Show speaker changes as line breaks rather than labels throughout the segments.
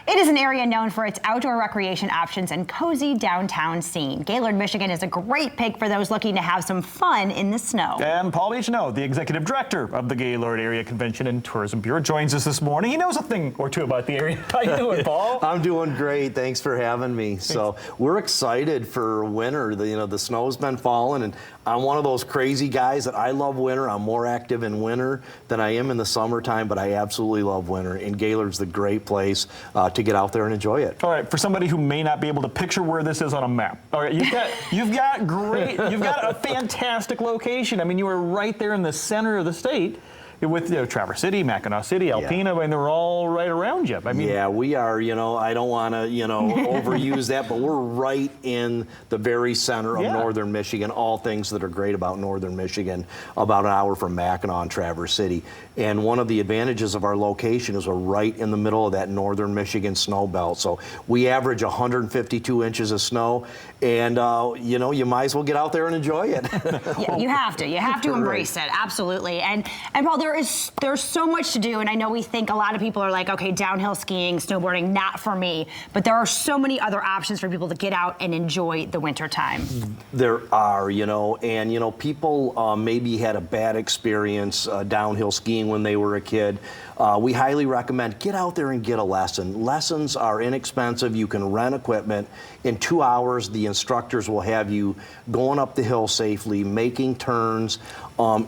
It is an area known for its outdoor recreation options and cozy downtown scene. Gaylord, Michigan is a great pick for those looking to have some fun in the snow.
And Paul Beechnow, the executive director of the Gaylord Area Convention and Tourism Bureau, joins us this morning. He knows a thing or two about the area. How you doing, Paul?
I'm doing great. Thanks for having me. So we're excited for winter. The snow's been falling, and I'm one of those crazy guys that I love winter. I'm more active in winter than I am in the summertime, but I absolutely love winter. And Gaylord's the great place to get out there and enjoy it.
All right, for somebody who may not be able to picture where this is on a map, all right, you've got a fantastic location. I mean, you are right there in the center of the state with Traverse City, Mackinac City, Alpena. I mean, they're all right around you. I mean,
yeah, we are. I don't want to overuse that, but we're right in the very center of northern Michigan. All things that are great about northern Michigan, about an hour from Mackinac and Traverse City. And one of the advantages of our location is we're right in the middle of that northern Michigan snow belt. So we average 152 inches of snow, and you might as well get out there and enjoy it.
Yeah, you have to embrace it, absolutely. And Paul, there's so much to do, and I know we think a lot of people are like, okay, downhill skiing, snowboarding, not for me, but there are so many other options for people to get out and enjoy the winter time.
There are, and people maybe had a bad experience downhill skiing when they were a kid. We highly recommend get out there and get a lesson. Lessons are inexpensive. You can rent equipment. In 2 hours, the instructors will have you going up the hill safely, making turns.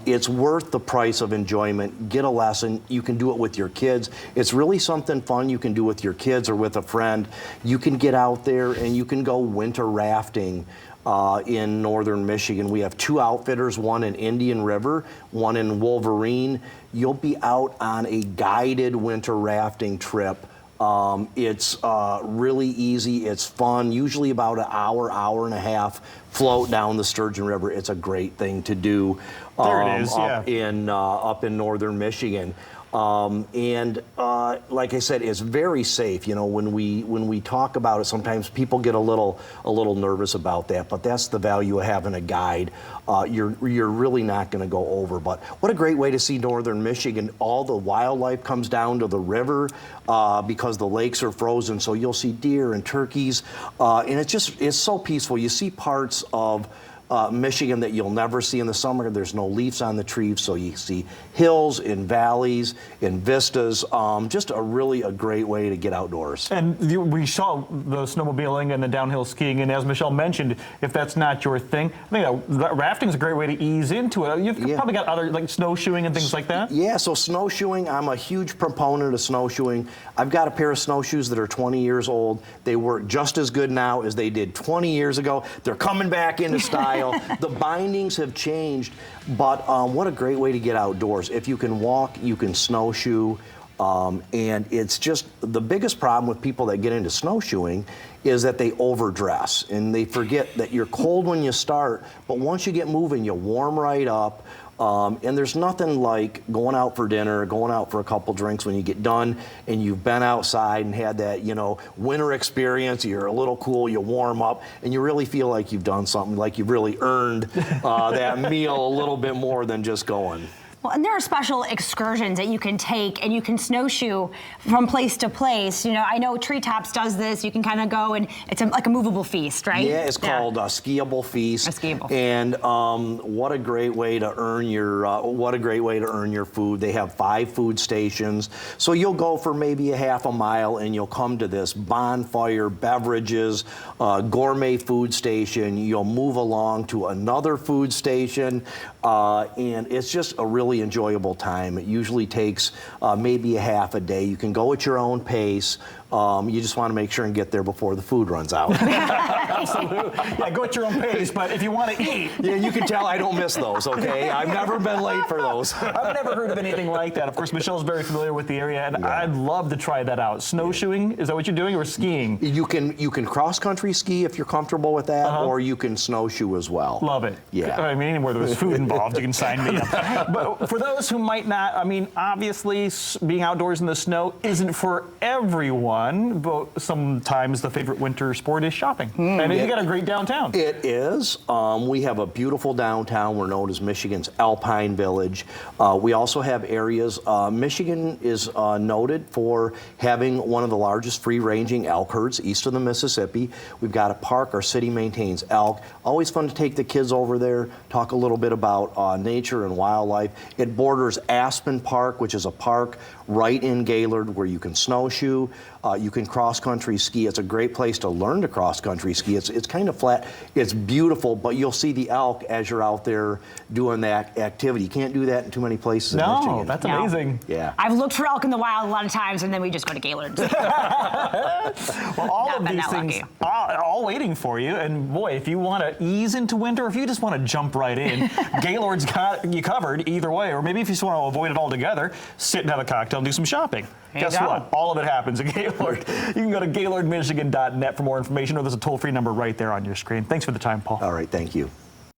It's worth the price of enjoyment. Get a lesson. You can do it with your kids. It's really something fun you can do with your kids or with a friend. You can get out there and you can go winter rafting. In northern Michigan. We have 2 outfitters, one in Indian River, one in Wolverine. You'll be out on a guided winter rafting trip. It's really easy, it's fun, usually about an hour and a half float down the Sturgeon River. It's a great thing to do
there it is,
up in northern Michigan. Like I said, it's very safe. When we talk about it, sometimes people get a little nervous about that, but that's the value of having a guide. You're really not going to go over. But what a great way to see northern Michigan. All the wildlife comes down to the river because the lakes are frozen, so you'll see deer and turkeys, and it's so peaceful. You see parts of Michigan that you'll never see in the summer. There's no leaves on the trees, so you see hills and valleys and vistas. Just a great way to get outdoors.
And we saw the snowmobiling and the downhill skiing, and as Michelle mentioned, if that's not your thing, I think rafting is a great way to ease into it. You've probably got other, like snowshoeing and things like that?
Yeah, so snowshoeing, I'm a huge proponent of snowshoeing. I've got a pair of snowshoes that are 20 years old. They work just as good now as they did 20 years ago. They're coming back into style. The bindings have changed, but what a great way to get outdoors. If you can walk, you can snowshoe, and it's just the biggest problem with people that get into snowshoeing is that they overdress and they forget that you're cold when you start, but once you get moving, you warm right up. And there's nothing like going out for dinner, going out for a couple drinks when you get done and you've been outside and had that, winter experience. You're a little cool, you warm up, and you really feel like you've done something, like you've really earned that meal a little bit more than just going.
Well, and there are special excursions that you can take, and you can snowshoe from place to place. I know Treetops does this. You can kind of go, and it's like a movable feast, right?
Yeah, it's called a skiable feast.
A skiable.
And what a great way to earn your food. They have 5 food stations, so you'll go for maybe a half a mile, and you'll come to this bonfire, beverages, gourmet food station. You'll move along to another food station, and it's just a really enjoyable time. It usually takes maybe a half a day. You can go at your own pace. You just want to make sure and get there before the food runs out.
Absolutely. Yeah, go at your own pace, but if you want to eat.
Yeah, you can tell I don't miss those, okay? I've never been late for those.
I've never heard of anything like that. Of course, Michelle's very familiar with the area, and I'd love to try that out. Snowshoeing, is that what you're doing, or skiing?
You can cross-country ski if you're comfortable with that, or you can snowshoe as well.
Love it.
Yeah.
I mean, anywhere there was food involved, you can sign me up. But for those who might not, I mean, obviously, being outdoors in the snow isn't for everyone, but sometimes the favorite winter sport is shopping. And you got a great downtown.
It is. We have a beautiful downtown. We're known as Michigan's Alpine Village. We also have areas. Michigan is noted for having one of the largest free-ranging elk herds east of the Mississippi. We've got a park. Our city maintains elk. Always fun to take the kids over there, talk a little bit about nature and wildlife. It borders Aspen Park, which is a park right in Gaylord where you can snowshoe. You can cross-country ski. It's a great place to learn to cross-country ski. It's kind of flat. It's beautiful, but you'll see the elk as you're out there doing that activity. You can't do that in too many places in Michigan.
No, that's amazing.
Yeah.
I've looked for elk in the wild a lot of times, and then we just go to Gaylord.
Well, all
Not
of
been
these
that
things
lucky.
are all waiting for you. And boy, if you want to ease into winter, if you just want to jump right in, Gaylord's got you covered either way. Or maybe if you just want to avoid it altogether, sit and have a cocktail and do some shopping.
There you
Guess
go.
what? All of it happens at Gaylord. You can go to gaylordmichigan.net for more information, or there's a toll-free number right there on your screen. Thanks for the time, Paul.
All right, thank you.